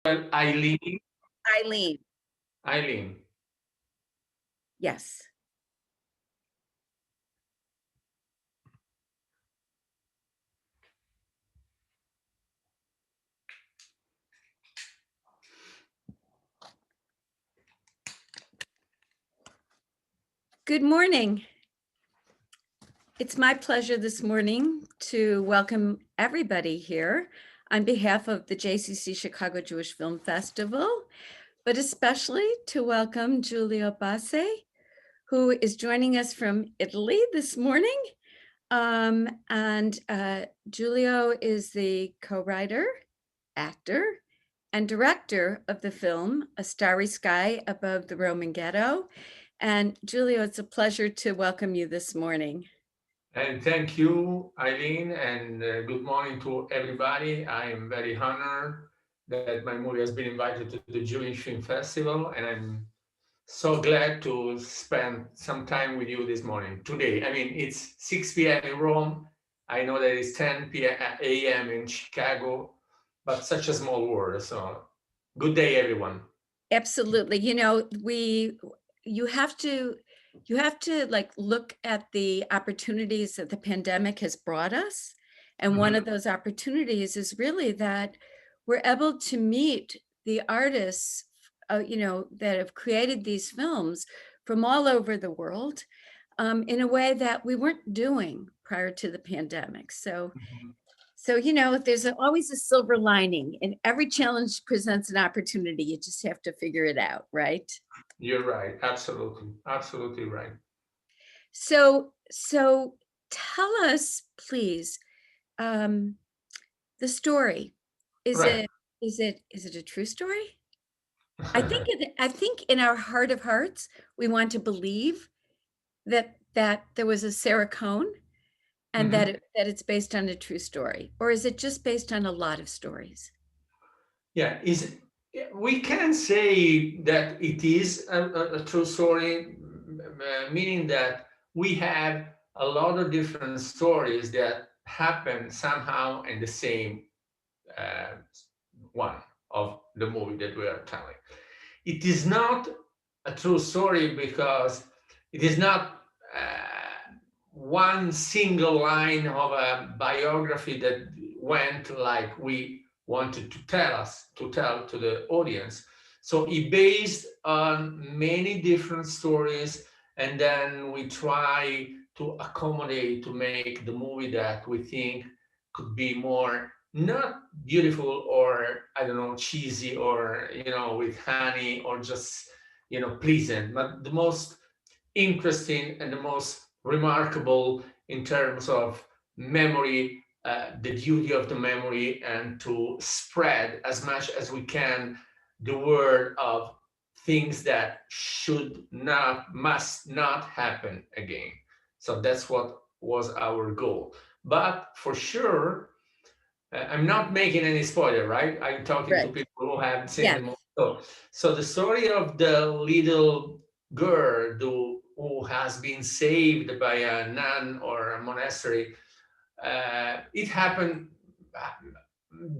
Well, Eileen. Eileen. Eileen. Yes. Good morning. It's my pleasure this morning to welcome everybody here on behalf of the JCC Chicago Jewish Film Festival, but especially to welcome Giulio Basse, who is joining us from Italy this morning. Giulio is the co-writer, actor, and director of the film A Starry Sky Above the Roman Ghetto. And Giulio, it's a pleasure to welcome you this morning. And thank you, Eileen, and good morning to everybody. I am very honored that my movie has been invited to the Jewish Film Festival, and I'm so glad to spend some time with you this morning, today. I mean, it's 6 p.m. in Rome. I know that it's 10 p.m. a.m. in Chicago, but such a small world. So good day, everyone. Absolutely. You have to like look at the opportunities that the pandemic has brought us. And one of those opportunities is really that we're able to meet the artists, that have created these films from all over the world, in a way that we weren't doing prior to the pandemic. So, there's always a silver lining, and every challenge presents an opportunity. You just have to figure it out, right? You're right. Absolutely. Absolutely right. So tell us, please, um, the story. Is Right. it is it a true story? I think in our heart of hearts, we want to believe that there was a Sarah Cohn and Mhm. that it's based on a true story, or is it just based on a lot of stories? Yeah, we can say that it is a true story, meaning that we have a lot of different stories that happen somehow in the same uh, one of the movie that we are telling. It is not a true story because it is not one single line of a biography that went like we wanted to tell to the audience. So it based on many different stories, and then we try to accommodate to make the movie that we think could be more not beautiful or I don't know cheesy or with honey or just pleasant, but the most interesting and the most remarkable in terms of memory, the duty of the memory, and to spread as much as we can the word of things that should not, must not happen again. So that's what was our goal. But for sure, I'm not making any spoiler, right? I'm talking to Right. people who have seen the Yes. movie. So the story of the little girl who has been saved by a nun or a monastery, it happened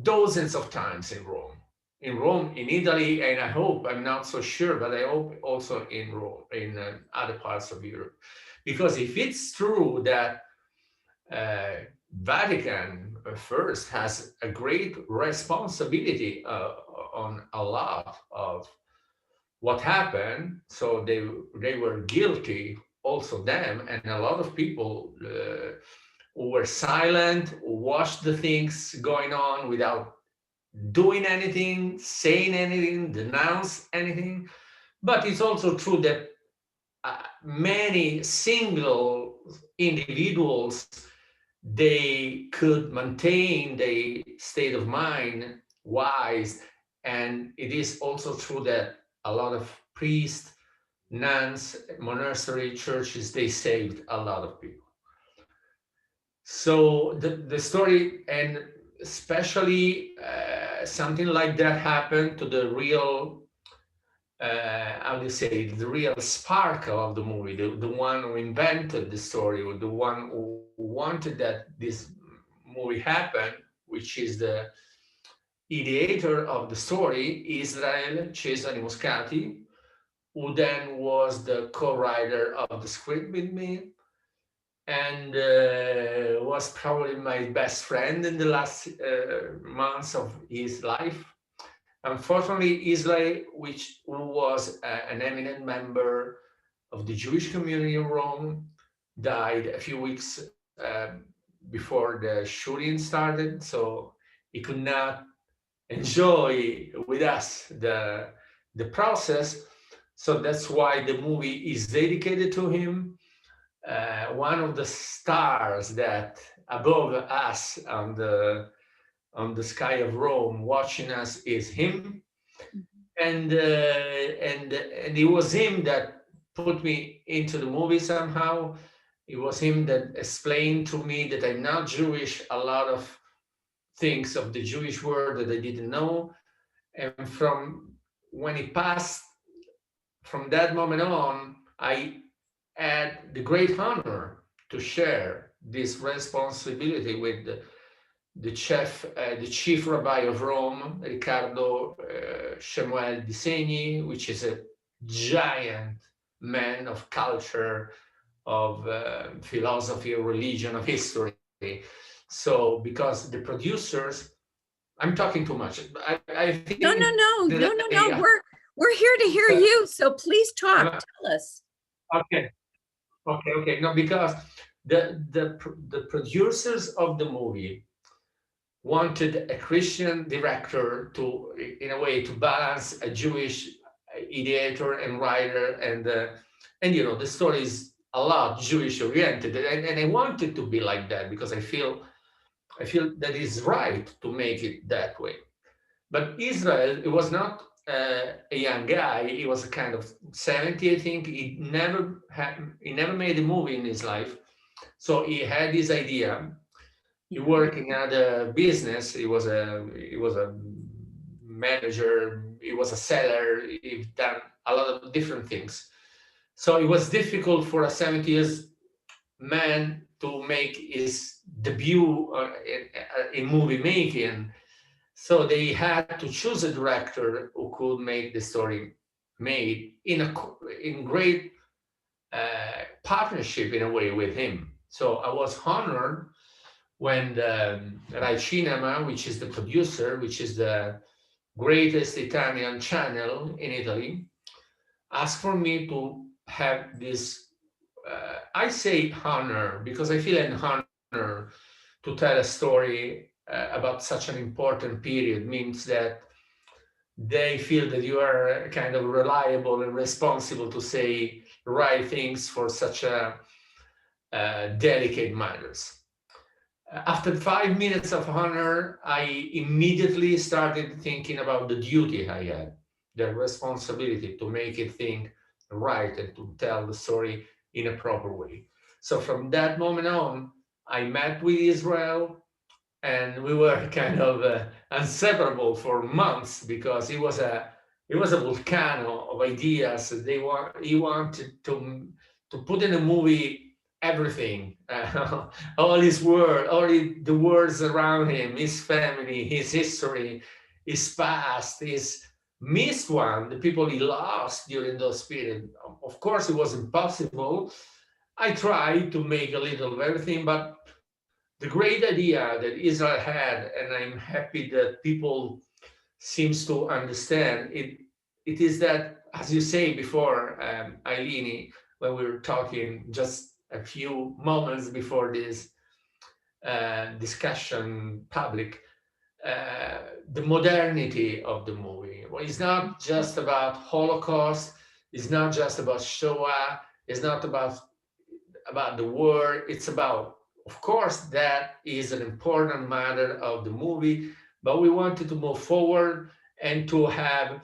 dozens of times in Rome. In Rome, in Italy, and I hope, I'm not so sure, but I hope also in Rome, in other parts of Europe. Because if it's true that uh, Vatican first has a great responsibility on a lot of what happened. So they were guilty, also them, and a lot of people who were silent, who watched the things going on without doing anything, saying anything, denounce anything. But it's also true that many single individuals they could maintain their state of mind wise, and it is also true that a lot of priests, nuns, monastery churches, they saved a lot of people. So the story, and especially something like that happened to the real how do you say, the real sparkle of the movie, the one who invented the story, or the one who wanted that this movie happen, which is ideator of the story, Israel Cesare Muscati, who then was the co-writer of the script with me, and was probably my best friend in the last months of his life. Unfortunately, Israel, which who was an eminent member of the Jewish community in Rome, died a few weeks before the shooting started, so he could not enjoy with us the process. So that's why the movie is dedicated to him. One of the stars that above us on the sky of Rome watching us is him, and it was him that put me into the movie somehow. It was him that explained to me that I'm not Jewish, a lot of things of the Jewish world that I didn't know. And from when it passed, from that moment on, I had the great honor to share this responsibility with the chief rabbi of Rome, Riccardo Shemuel di Segni, which is a giant man of culture, of philosophy, of religion, of history. So, because the producers, I'm talking too much. I think No, no, that no, I, no, no, no. We're here to hear uh, you. So please I'm talk. Tell us. okay, okay. No, because the producers of the movie wanted a Christian director to, in a way, to balance a Jewish ideator and writer, and the story is a lot Jewish oriented, and I want it to be like that because I feel that it's right to make it that way. But Israel, it was not a young guy. He was a kind of 70, I think. He never made a movie in his life, so he had this idea. He worked in another business. He was a manager. He was a seller. He done a lot of different things. So it was difficult for a 70 years man to make his debut in movie making. So they had to choose a director who could make the story made in great partnership in a way with him. So I was honored when Rai Cinema, which is the producer, which is the greatest Italian channel in Italy, asked for me to have this. I say honor because I feel an honor to tell a story about such an important period. Means that they feel that you are kind of reliable and responsible to say right things for such a delicate matters. After 5 minutes of honor, I immediately started thinking about the duty I had, the responsibility to make it think right and to tell the story in a proper way. So from that moment on, I met with Israel, and we were kind of inseparable for months because it was a volcano of ideas. He wanted to put in a movie everything, all his world, the words around him, his family, his history, his past, his missed one, the people he lost during those periods. Of course, it was impossible. I tried to make a little of everything, but the great idea that Israel had, and I'm happy that people seems to understand it. It is that, as you say before, Eileen, when we were talking just a few moments before this discussion public, the modernity of the movie. Well, it's not just about Holocaust. It's not just about Shoah. It's not about the war. It's about, of course, that is an important matter of the movie, but we wanted to move forward and to have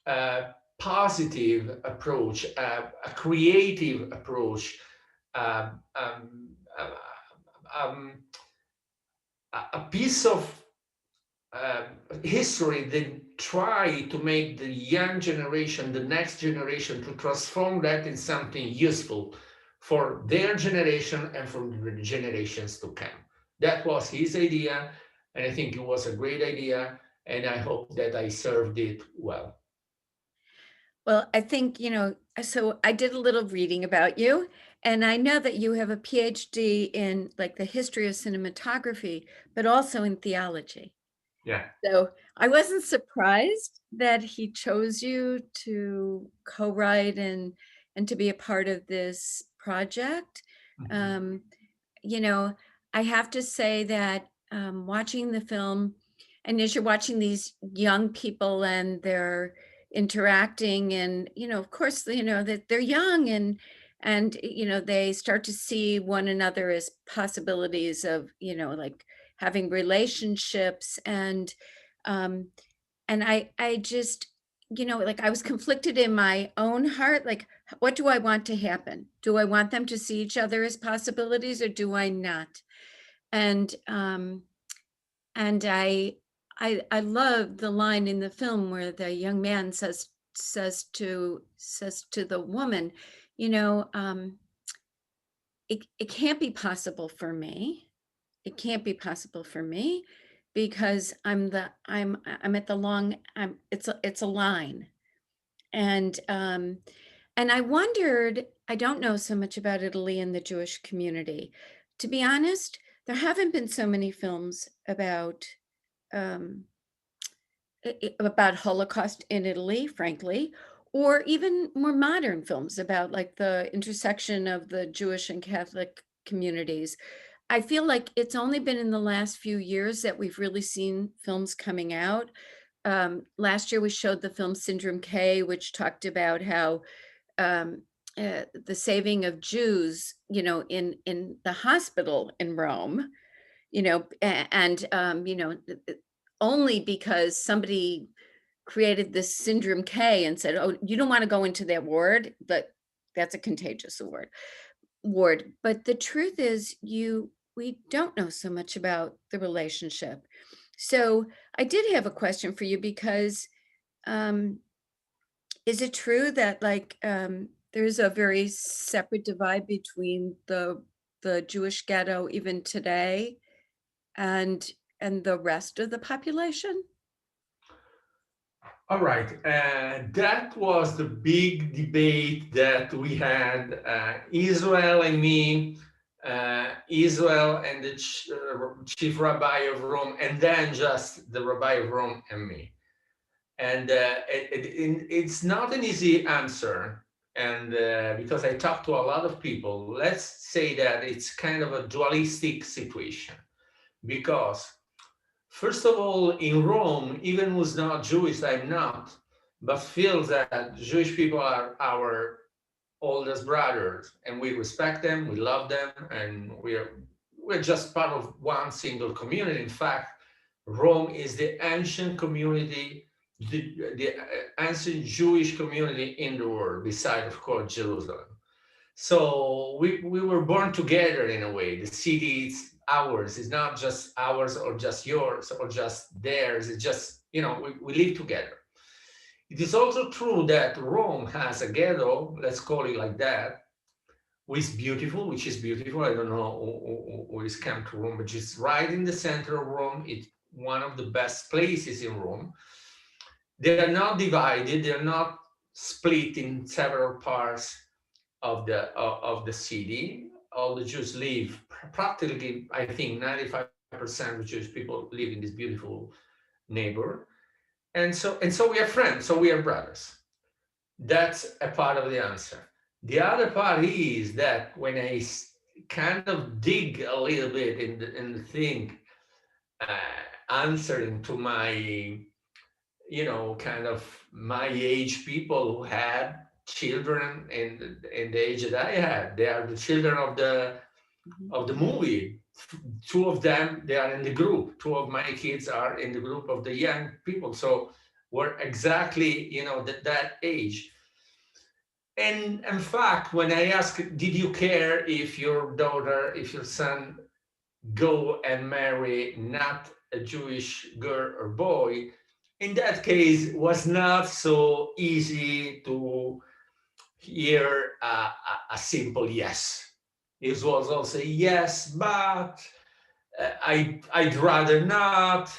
a positive approach, a creative approach, uh, um, um, a piece of uh, history that try to make the young generation, the next generation, to transform that in something useful for their generation and for the generations to come. That was his idea, and I think it was a great idea. and I hope that I served it well. Well, I think, so I did a little reading about you, and I know that you have a PhD in like the history of cinematography, but also in theology. Yeah. So I wasn't surprised that he chose you to co-write and to be a part of this project. Mhm. Um, you know, I have to say that watching the film, and as you're watching these young people and they're interacting, and of course, that they're young and they start to see one another as possibilities of like having relationships um and I just like I was conflicted in my own heart, like what do I want to happen? Do I want them to see each other as possibilities or do I not? And um and i i i love the line in the film where the young man says to the woman, you know um it can't be possible for me. It can't be possible for me because I'm at the long I'm it's a line. And I wondered, I don't know so much about Italy and the Jewish community. To be honest, there haven't been so many films um about Holocaust in Italy, frankly, or even more modern films about like the intersection of the Jewish and Catholic communities. I feel like it's only been in the last few years that we've really seen films coming out. Last year we showed the film Syndrome K, which talked about how um, the saving of Jews, in the hospital in Rome, and only because somebody created this Syndrome K and said, "Oh, you don't want to go into that ward, but that's a contagious ward." But the truth is, we don't know so much about the relationship. So I did have a question for you because um, is it true that like there's a very separate divide between the Jewish ghetto even today and and the rest of the population? All right. That was the big debate that we had, Israel and me, Israel and the chief rabbi of Rome, and then just the rabbi of Rome and me. And it's not an easy answer. And because I talked to a lot of people, let's say that it's kind of a dualistic situation. Because first of all, in Rome, even who's not Jewish, I'm not, but feels that Jewish people are our oldest brothers, and we respect them, we love them, and we're just part of one single community. In fact, Rome is the ancient community, the ancient Jewish community in the world, beside, of course, Jerusalem. So we were born together in a way. The city is ours. It's not just ours or just yours or just theirs. It's just, we live together. It is also true that Rome has a ghetto, let's call it like that, which is beautiful. I don't know who is come to Rome, but it's right in the center of Rome. It's one of the best places in Rome. They are not divided. They are not split in several parts of the city. All the Jews live practically, I think, 95% of Jewish people live in this beautiful neighbor, and so we are friends. So we are brothers. That's a part of the answer. The other part is that when I kind of dig a little bit in the thing, answering to my kind of my age people who had children in the age that I had. They are the children Mhm. of the movie. Two of them, they are in the group. Two of my kids are in the group of the young people. So we're exactly, that age. And in fact, when I ask, did you care if your daughter, if your son go and marry not a Jewish girl or boy, in that case was not so easy to hear a simple yes. It was also yes, but I'd rather not,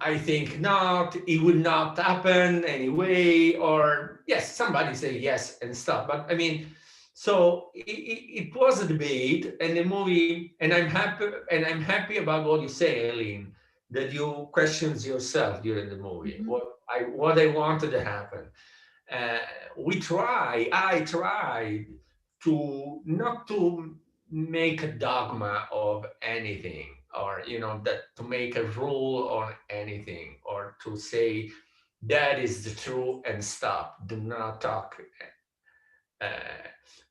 I think not, it would not happen anyway, or yes, somebody say yes and stuff. But I mean, so it was a debate, and the movie, and I'm happy about what you say, Eileen, that you questions yourself during the movie, Mhm. what I wanted to happen. Uh, I tried to not to make a dogma of anything, or that to make a rule on anything, or to say that is the truth and stop, do not talk. uh,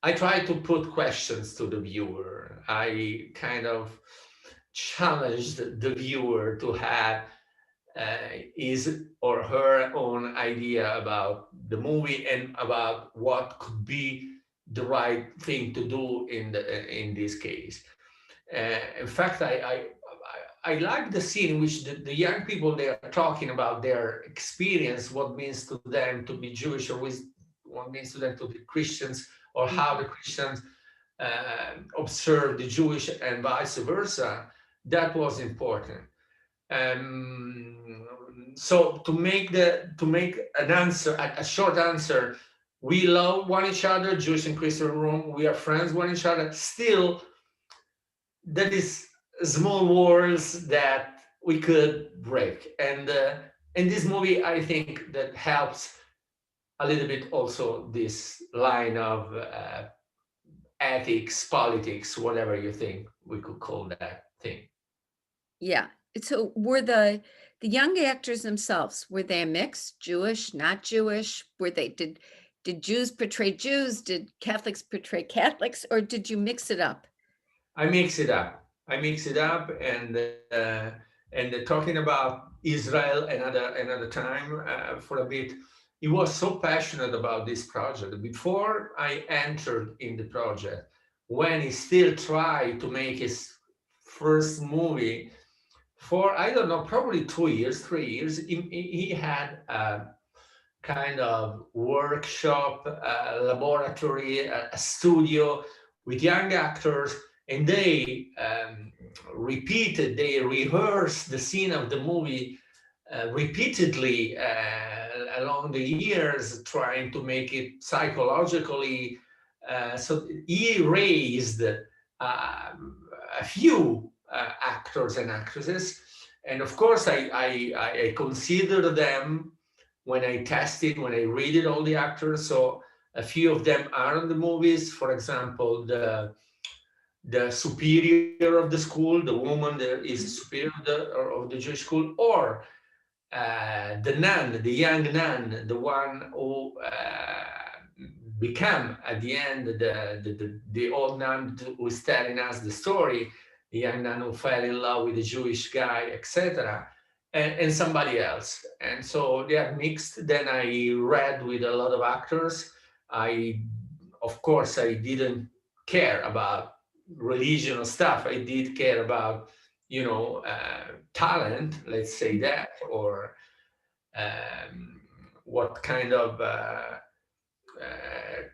I try to put questions to the viewer. I kind of challenged the viewer to have his or her own idea about the movie and about what could be the right thing to do in this case. In fact, I like the scene in which the young people, they are talking about their experience, what means to them to be Jewish, or what means to them to be Christians, or how the Mhm. Christians observe the Jewish and vice versa. That was important. So to make an answer, a short answer, we love one each other, Jewish and Christian room. We are friends one each other. Still, that is small walls that we could break. And in this movie, I think that helps a little bit also this line of ethics, politics, whatever you think we could call that thing. Yeah. So were the young actors themselves, were they a mix, Jewish, not Jewish? Were they did Jews portray Jews? Did Catholics portray Catholics, or did you mix it up? I mix it up. I mix it up, and talking about Israel another time for a bit. He was so passionate about this project before I entered in the project. When he still tried to make his first movie for I don't know, probably 2 years, 3 years, he had kind of workshop, laboratory, a studio with young actors, and they rehearsed the scene of the movie repeatedly along the years, trying to make it psychologically. So he raised a few actors and actresses, and of course, I consider them when I tested, when I rated all the actors. So a few of them are in the movies. For example, the superior of the school, the woman that is the Mhm. superior of the Jewish school, or the nun, the young nun, the one who became at the end the old nun who is telling us the story, the young nun who fell in love with a Jewish guy, etc., and somebody else. And so they are mixed. Then I read with a lot of actors. Of course, I didn't care about religion or stuff. I did care about, talent, let's say that, or what kind of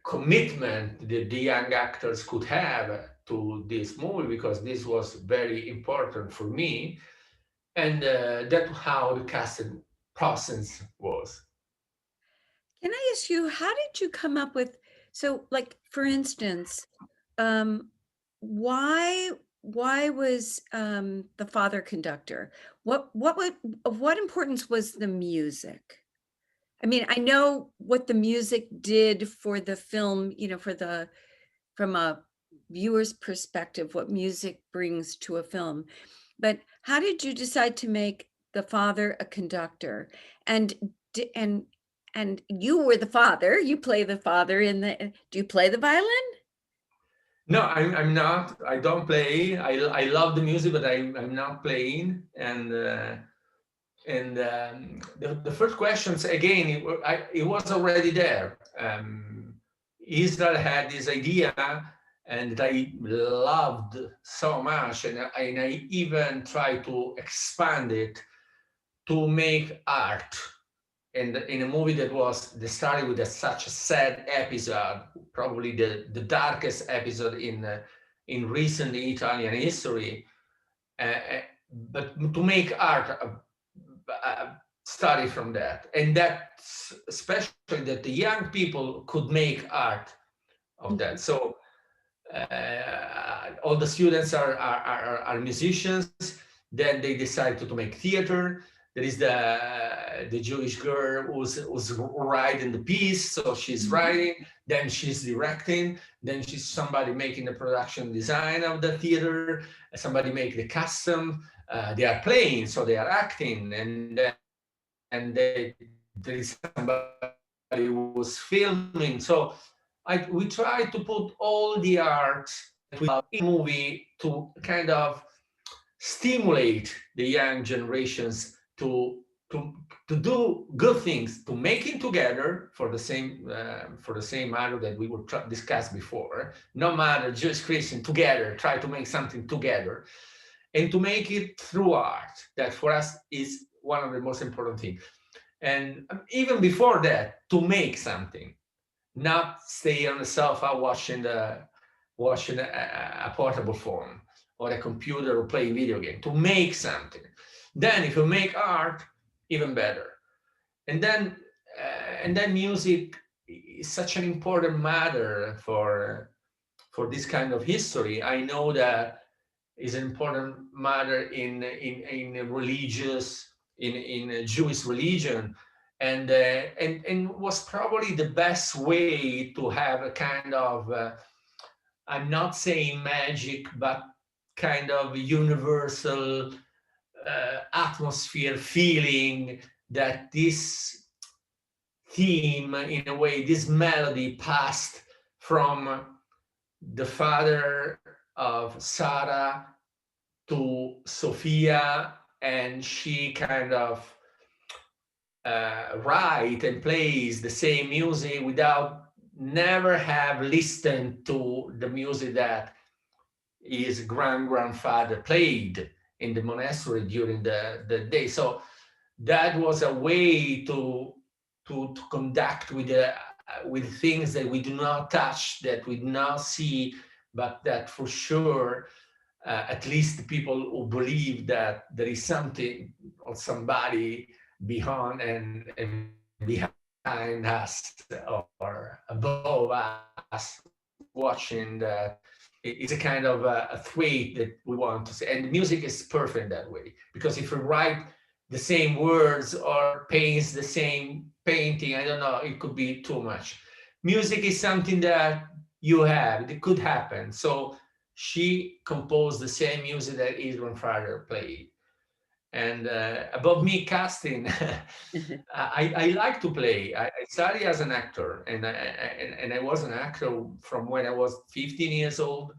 commitment the young actors could have to this movie, because this was very important for me, and that's how the casting process was. Can I ask you, how did you come up with, so like for instance, um, why why was the father conductor? What would of what importance was the music? I mean, I know what the music did for the film, for the from a viewer's perspective, what music brings to a film. But how did you decide to make the father a conductor? And and you were the father. You play the father in the. Do you play the violin? No, I'm not. I don't play. I love the music, but I'm not playing. And the first questions again, it was already there. Israel had this idea, and I loved so much, and I even tried to expand it to make art. And in a movie that was the Starry with such a sad episode, probably the darkest episode in recent Italian history, uh, but to make art study from that, and that especially that the young people could make art of that. Mhm. So all the students are musicians. Then they decide to make theater. There is the Jewish girl who's writing the piece, so she's Mhm. writing. Then she's directing. Then she's somebody making the production design of the theater. Somebody make the costume. They are playing, so they are acting, and there is somebody who was filming. So we try to put all the art that we love in a movie to kind of stimulate the young generations to to do good things, to making together for the same matter that we were discussed before. No matter Jewish Christian together, try to make something together, and to make it through art. That for us is one of the most important things. And even before that, to make something, not stay on the sofa watching a portable phone or a computer or playing video game, to make something. Then if you make art, even better. And then music is such an important matter for this kind of history. I know that is an important matter in religious in Jewish religion, and was probably the best way to have a kind of I'm not saying magic, but kind of universal atmosphere feeling that this theme, in a way, this melody passed from the father of Sarah to Sophia, and she kind of write and plays the same music without never have listened to the music that his grandfather played in the monastery during the day. So that was a way to conduct with things that we do not touch, that we do not see, but that for sure, at least the people who believe that there is something or somebody and behind us or above us watching, that it's a kind of a trait that we want to say. And music is perfect that way, because if you write the same words or paints the same painting, I don't know, it could be too much. Music is something that you have, it could happen. So she composed the same music that his grandfather played. And about me casting, I like to play. I started as an actor, and I was an actor from when I was 15 years old.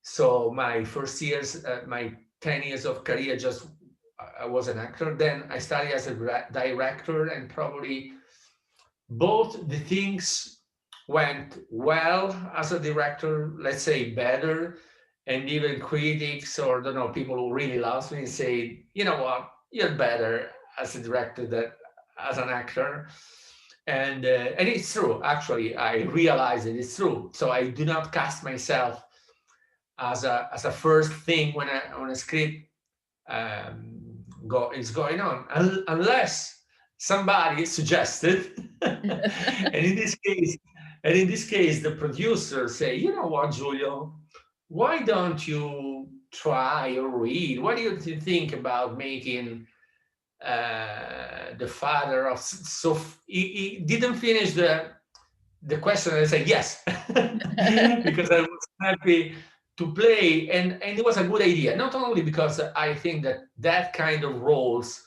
So my first years, my 10 years of career, just I was an actor. Then I started as a director, and probably both the things went well as a director, let's say better, and even critics or I don't know people who really love me say, you know what, you're better as a director than as an actor, and it's true. Actually, I realize that it's true. So I do not cast myself as a first thing when a script is going on, unless somebody suggested, and in this case, the producer say, you know what, Giulio, why don't you try or read? What do you think about making the father of so he didn't finish the question, and I say yes, because I was happy to play, and it was a good idea. Not only because I think that that kind of roles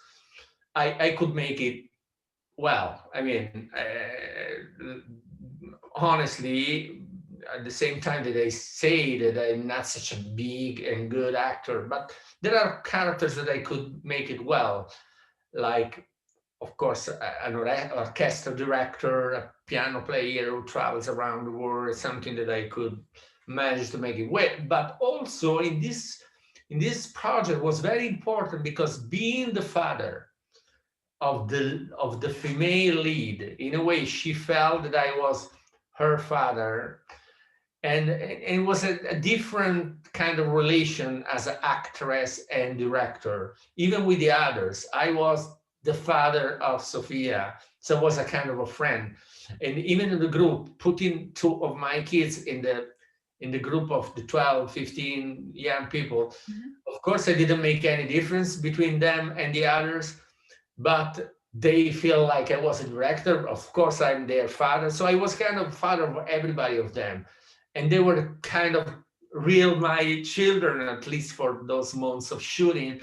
I could make it well. I mean, honestly, at the same time that I say that I'm not such a big and good actor, but there are characters that I could make it well, like of course, an orchestra director, a piano player who travels around the world, something that I could manage to make it work. But also in this project was very important because being the father of the female lead, in a way, she felt that I was her father, and it was a different kind of relation as an actress and director. Even with the others, I was the father of Sophia, so I was a kind of a friend. And even in the group, putting two of my kids in the group of the 12, 15 young people, Mhm. of course I didn't make any difference between them and the others, but they feel like I was a director. Of course, I'm their father. So I was kind of father of everybody of them. And they were kind of real my children, at least for those months of shooting.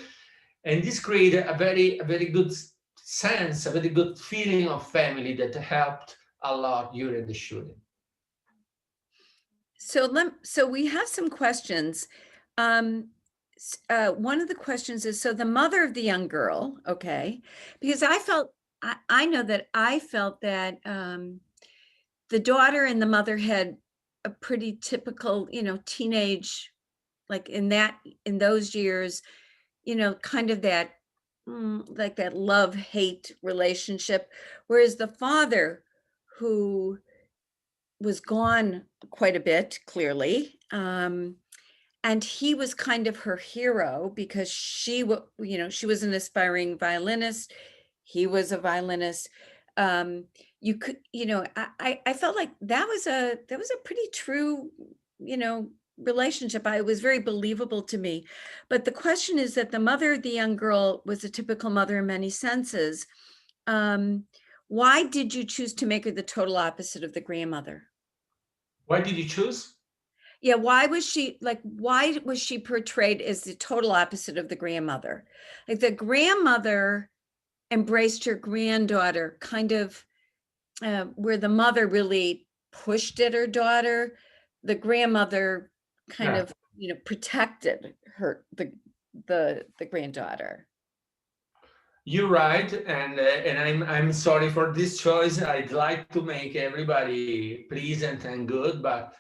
And this created a very good sense, a very good feeling of family that helped a lot during the shooting. So we have some questions. Um, one of the questions is, so the mother of the young girl, okay, because I know that I felt that the daughter and the mother had a pretty typical, teenage, like in those years, kind of that, like that love-hate relationship, whereas the father, who was gone quite a bit, clearly. And he was kind of her hero because she was an aspiring violinist. He was a violinist. Um, you could, I felt like that was a pretty true, you know, relationship. It was very believable to me. But the question is that the mother of the young girl was a typical mother in many senses. Um, why did you choose to make her the total opposite of the grandmother? Why did you choose? Yeah, why was she portrayed as the total opposite of the grandmother? Like the grandmother embraced her granddaughter, kind of where the mother really pushed at her daughter. The grandmother kind Yeah. of, protected the granddaughter. You're right, and I'm sorry for this choice. I'd like to make everybody pleasant and good, but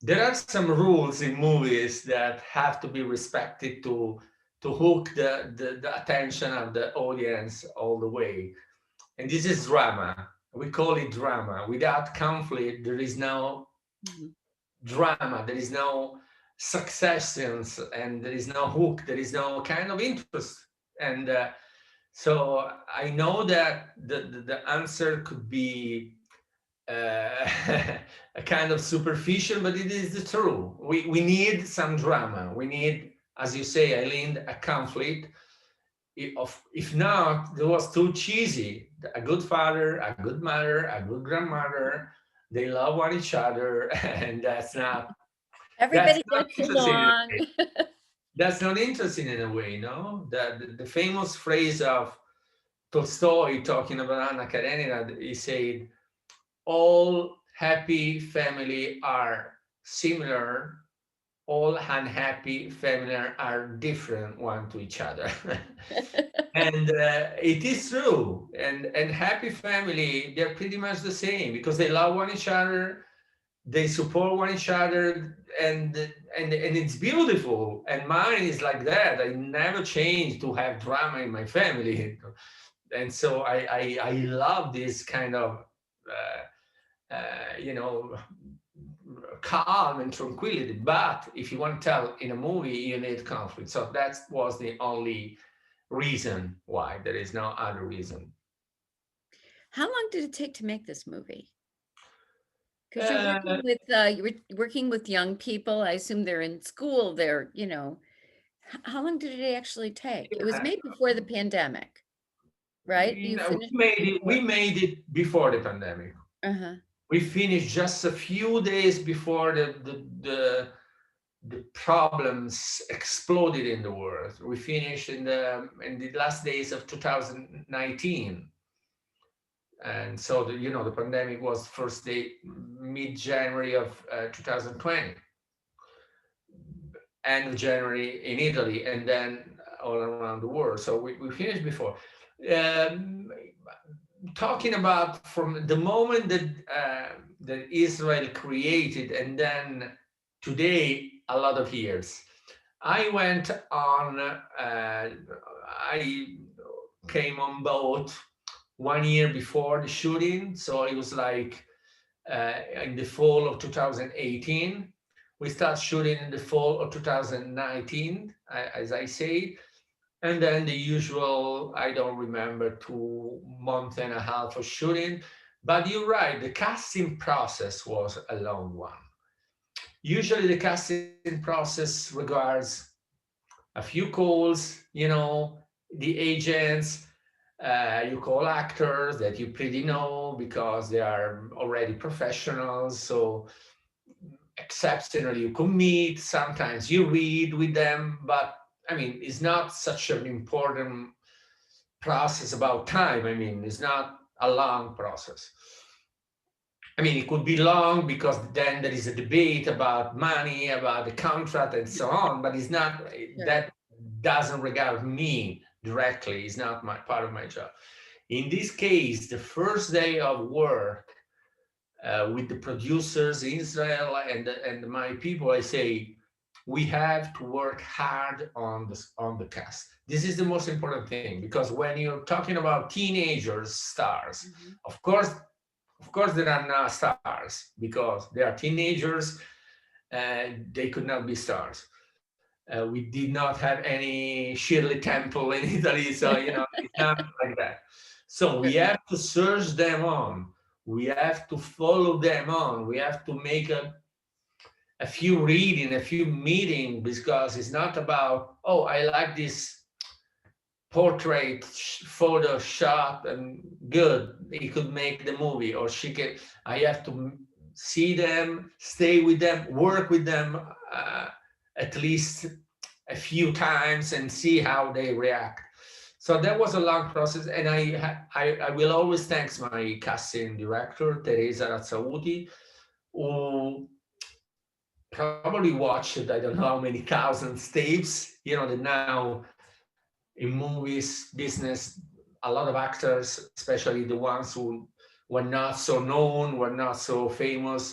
there are some rules in movies that have to be respected to hook the attention of the audience all the way. And this is drama. We call it drama. Without conflict, there is no Mhm. drama. There is no successions, and there is no hook. There is no kind of interest. And so I know that the answer could be a kind of superficial, but it is the truth. We need some drama. We need, as you say, Eileen, a conflict. If not, it was too cheesy. A good father, a good mother, a good grandmother, they love one each other, and that's Everybody not gets interesting in a along. way. That's not interesting in a way, no? The famous phrase of Tolstoy talking about Anna Karenina, he said, all happy family are similar, all unhappy family are different one to each other. And it is true. And happy family, they're pretty much the same because they love one each other, they support one each other, and it's beautiful. And mine is like that. I never change to have drama in my family. And so I love this kind of you know, calm and tranquility. But if you want to tell in a movie, you need conflict. So that was the only reason why. There is no other reason. How long did it take to make this movie? Because Uh, you're working with young people. I assume they're in school. How long did it actually take? It was yeah, made before the pandemic, right? You finished it we before. made it before the pandemic. Uh-huh. We finished just a few days before the problems exploded in the world. We finished in the last days of 2019. And so the pandemic was first day mid-January of 2020, end of January in Italy, and then all around the world. So we finished before. Um, Talking about from the moment that Israel created, and then today, a lot of years. I went on. I came on boat 1 year before the shooting, so it was like in the fall of 2018. We start shooting in the fall of 2019, as I say, and then the usual, I don't remember, 2 month and a half of shooting. But you're right, the casting process was a long one. Usually the casting process regards a few calls, the agents, you call actors that you pretty know because they are already professionals. So exceptionally you commit, sometimes you read with them, but I mean, it's not such an important process about time. I mean, it's not a long process. I mean, it could be long because then there is a debate about money, about the contract, and so on. But it's not Sure. that doesn't regard me directly. It's not my part of my job. In this case, the first day of work with the producers in Israel and my people, I say we have to work hard on the cast. This is the most important thing because when you're talking about teenagers stars, Mhm. of course of course, there are not stars because they are teenagers and they could not be stars. We did not have any Shirley Temple in Italy, so it's not like that. So we Sure. have to search them on. We have to follow them on. We have to make a few reading, a few meeting because it's not about I like this portrait photo shot and good he could make the movie or she can. I have to see them, stay with them, work with them uh, at least a few times and see how they react. So that was a long process, and I will always thank my casting director Teresa Razzauti, who probably watched I don't know how many thousands tapes. That now in movies business, a lot of actors, especially the ones who were not so known, were not so famous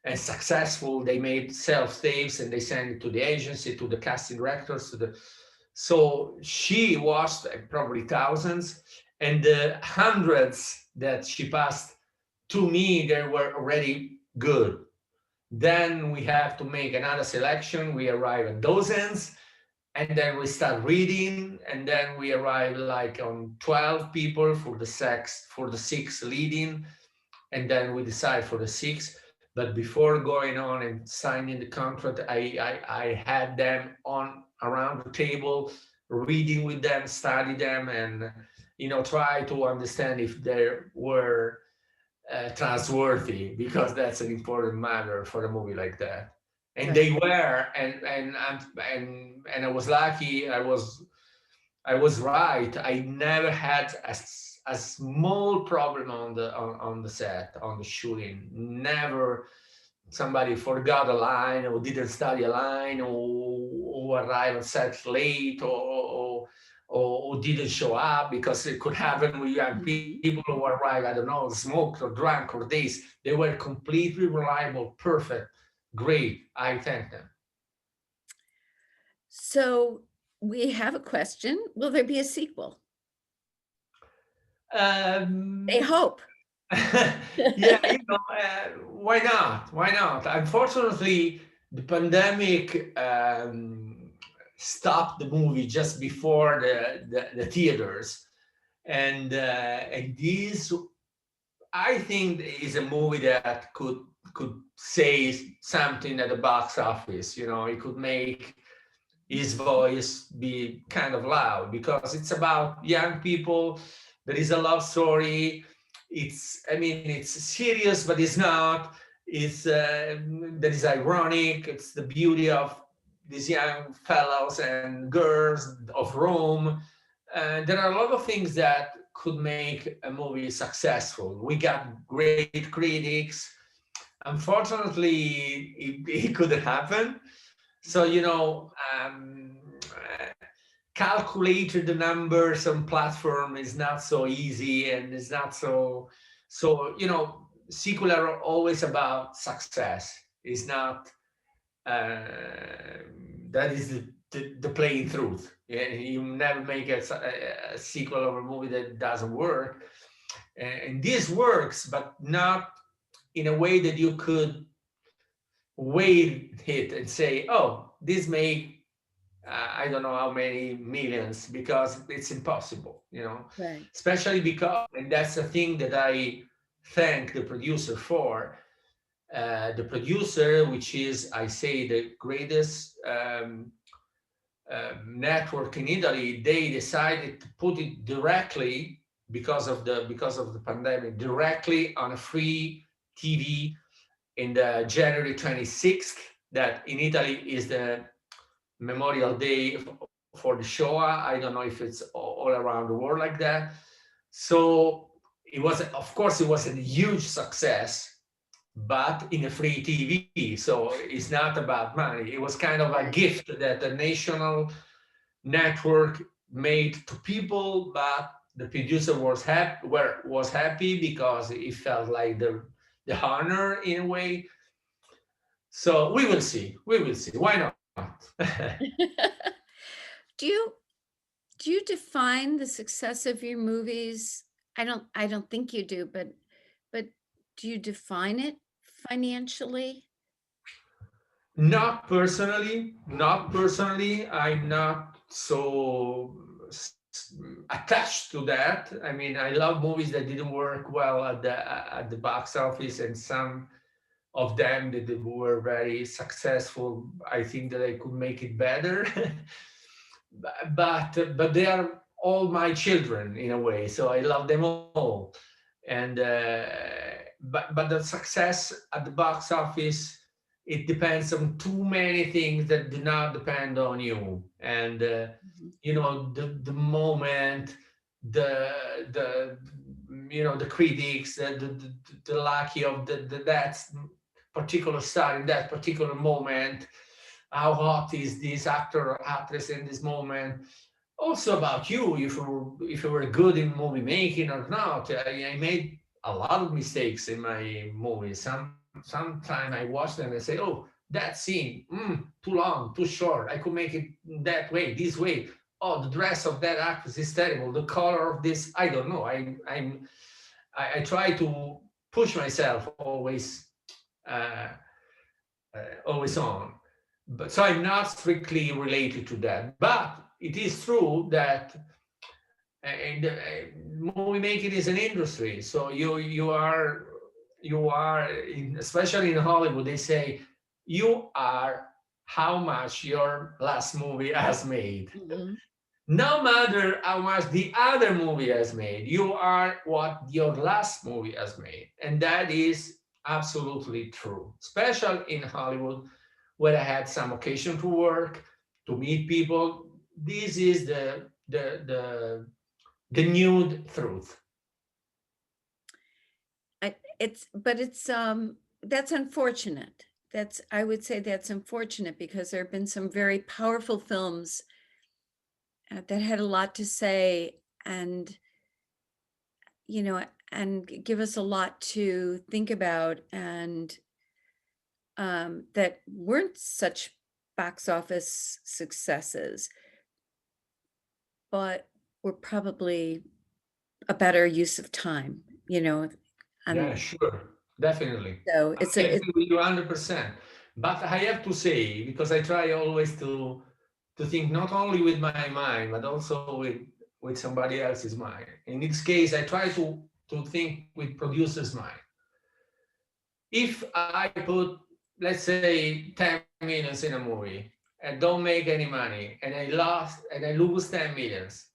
and successful, they made self tapes and they sent it to the agency, to the casting directors, to the. So she watched probably thousands, and the hundreds that she passed to me, they were already good. Then we have to make another selection. We arrive at dozens, and then we start reading, and then we arrive like on 12 people for the six leading, and then we decide for the six. But before going on and signing the contract, I had them on around the table, reading with them, study them, and try to understand if they were trustworthy, because that's an important matter for a movie like that. And Right. they were, and I was lucky. I was right. I never had a small problem on the set, on the shooting. Never somebody forgot a line or didn't study a line or arrived on set late or didn't show up, because it could happen with young people Mhm. who arrive, I don't know, smoked or drunk or this. They were completely reliable, perfect, great. I thank them. So we have a question. Will there be a sequel? They Um, hope. yeah, why not? Why not? Unfortunately, the pandemic stopped the movie just before the theaters, and this, I think, is a movie that could say something at the box office. It could make his voice be kind of loud because it's about young people. There is a love story. It's serious, but it's not. It's that is ironic. It's the beauty of these young fellows and girls of Rome. There are a lot of things that could make a movie successful. We got great critics. Unfortunately, it couldn't happen. So, calculated the numbers on platform is not so easy, and it's not so. Sequel are always about success. It's not. Uh, that is the plain truth. Yeah, you never make a sequel of a movie that doesn't work, and this works, but not in a way that you could weigh it and say, oh, this may, I don't know how many millions, because it's impossible, Right. especially because, and that's the thing that I thank the producer for. The producer, which is, I say, the greatest network in Italy, they decided to put it directly, because of the pandemic, directly on a free TV in the January 26th, that in Italy is the Memorial Day for the Shoah. I don't know if it's all around the world like that. So of course, it was a huge success, but in a free TV. So it's not about money. It was kind of a Right. gift that the national network made to people, but the producer was happy because it felt like the honor in a way. So we will see. We will see. Why not? Do you do you define the success of your movies? I don't think you do, but do you define it financially? Not personally. Not personally. I'm not so attached to that. I mean, I love movies that didn't work well at the box office, and some of them that were very successful. I think that I could make it better, but they are all my children in a way, so I love them all. And but the success at the box office, it depends on too many things that do not depend on you, and Mhm. the moment, the the the critics, the lucky of that particular star in that particular moment. How hot is this actor or actress in this moment? Also about you, if you were good in movie making or not. I made a lot of mistakes in my movies. Sometimes I watch them and say, oh, that scene, too long, too short. I could make it that way, this way. Oh, the dress of that actress is terrible. The color of this, I don't know. I try to push myself uh, always on. But so I'm not strictly related to that. But it is true that movie making is an industry. So especially in Hollywood, they say you are how much your last movie has made. Mhm. No matter how much the other movie has made, you are what your last movie has made. And that is absolutely true, especially in Hollywood, where I had some occasion to work, to meet people. This is the nude truth. But it's that's unfortunate. I would say that's unfortunate because there have been some very powerful films that had a lot to say and you know and give us a lot to think about and that weren't such box office successes, but were probably a better use of time, Yeah, and sure, definitely. so I agree with you 100%. But I have to say, because I try always to think not only with my mind, but also with somebody else's mind. In this case, I try to think with producer's mind. If I put, let's say, 10 millions in a movie and don't make any money, and I lose 10 millions,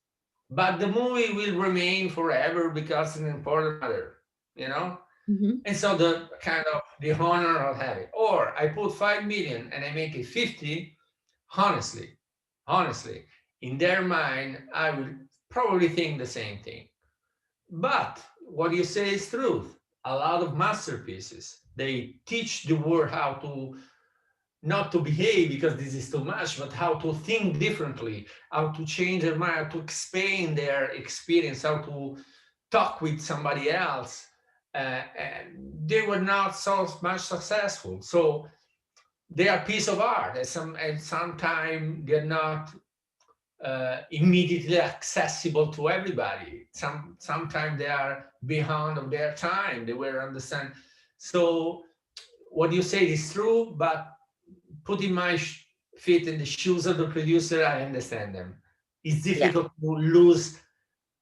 but the movie will remain forever because it's an important matter, you know? Mhm. And so the kind of the honor I'll have it. Or I put 5 million and I make it 50, honestly, honestly, in their mind, I would probably think the same thing. But what you say is truth. A lot of masterpieces, they teach the world how to not to behave because this is too much, but how to think differently, how to change their mind, how to expand their experience, how to talk with somebody else. And they were not so much successful. So they are piece of art, and sometimes they're not immediately accessible to everybody. Sometimes they are behind of their time. They were understand. So what you say is true, but putting my feet in the shoes of the producer, I understand them. It's Yeah. difficult to lose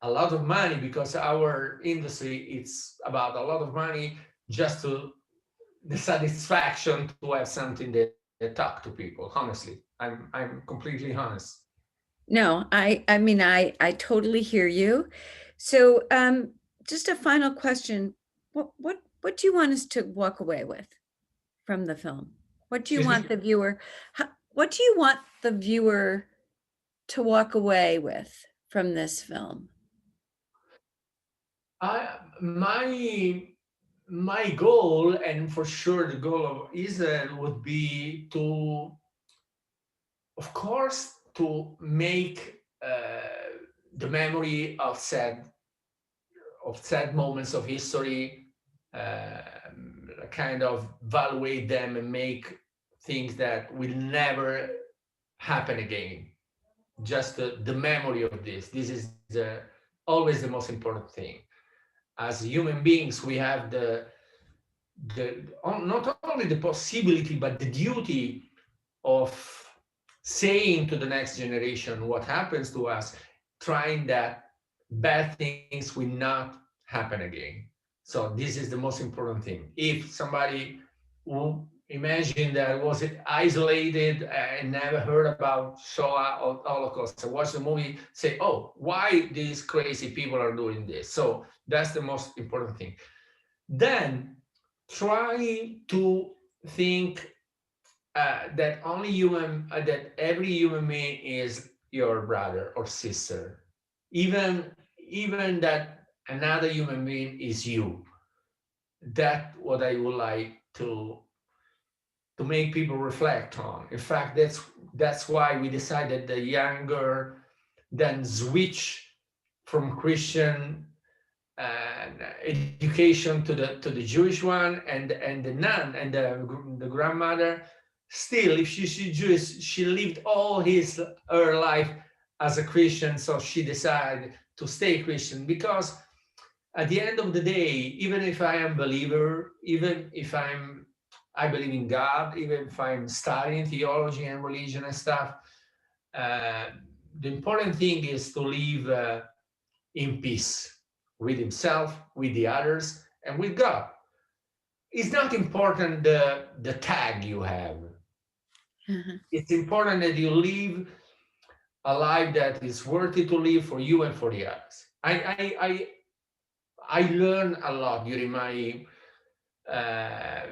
a lot of money because our industry, it's about a lot of money just to the satisfaction to have something that talk to people. Honestly, I'm completely honest. No, I mean, I totally hear you. So, just a final question. What do you want us to walk away with from the film? What do you Excuse want me. the viewer, what do you want the viewer to walk away with from this film? I my goal, and for sure the goal of Israel would be to, of course, to make the memory of sad moments of history, kind of evaluate them and make things that will never happen again. Just the memory of this. This is always the most important thing. As human beings, we have not only the possibility but the duty of saying to the next generation what happens to us, trying that bad things will not happen again. So this is the most important thing. If somebody who imagine that was it isolated and never heard about Shoah or Holocaust, so watch the movie, say, oh, why these crazy people are doing this? So that's the most important thing. Then try to think that only that every human being is your brother or sister, even that another human being is you. That what I would like to make people reflect on. In fact, that's why we decided the younger then switch from Christian and education to the Jewish one, and the nun and the grandmother. Still, if she's Jewish, she lived all her life as a Christian, so she decided to stay Christian because at the end of the day, even if I am believer, even if I believe in God, even if I'm studying theology and religion and stuff, uh, the important thing is to live in peace with himself, with the others, and with God. It's not important the tag you have. Uh-huh. It's important that you live a life that is worthy to live for you and for the others. I learned a lot during my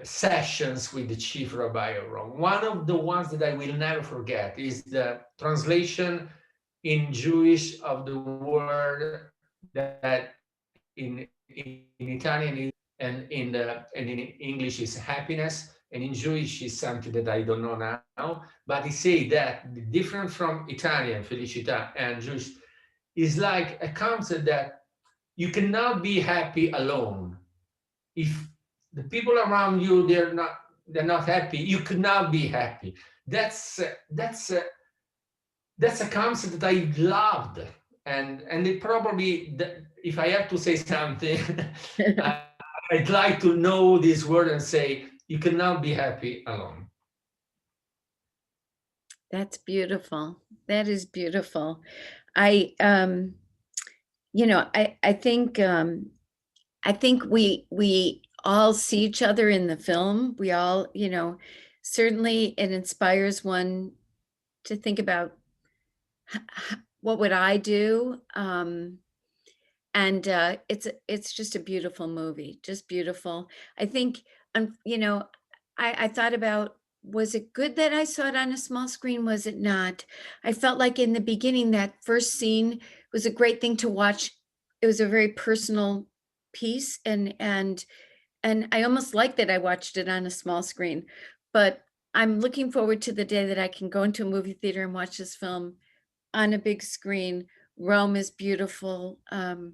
sessions with the chief rabbi of Rome. One of the ones that I will never forget is the translation in Jewish of the word that in Italian is and in English is happiness, and in Jewish is something that I don't know now. But he say that different from Italian felicità and Jewish is like a concept that you cannot be happy alone. If the people around you they're not happy, you could not be happy. That's a concept that I loved, and it probably, if I have to say something, I'd like to know this word and say you cannot be happy alone. That's beautiful. That is beautiful. I I think we all see each other in the film. We all, certainly it inspires one to think about what would I do. And it's just a beautiful movie, just beautiful. I think, I thought about, was it good that I saw it on a small screen? Was it not? I felt like in the beginning, that first scene was a great thing to watch. It was a very personal piece, and I almost like that I watched it on a small screen. But I'm looking forward to the day that I can go into a movie theater and watch this film on a big screen. Rome is beautiful. The,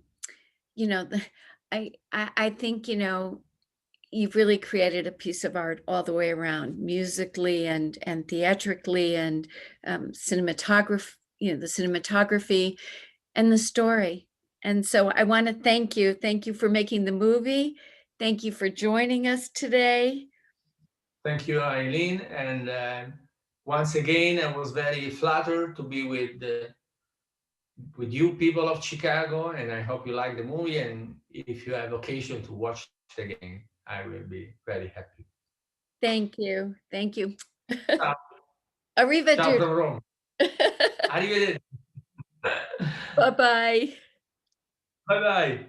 I think, you've really created a piece of art all the way around, musically and theatrically, and cinematography, the cinematography and the story. And so I want to thank you. Thank you for making the movie. Thank you for joining us today. Thank you, Eileen. And once again, I was very flattered to be with you people of Chicago, and I hope you like the movie. And if you have occasion to watch it again, I will be very happy. Thank you. Thank you. Ciao, ciao Arrivederci. from Rome. Arrivederci. Bye-bye. Bye bye.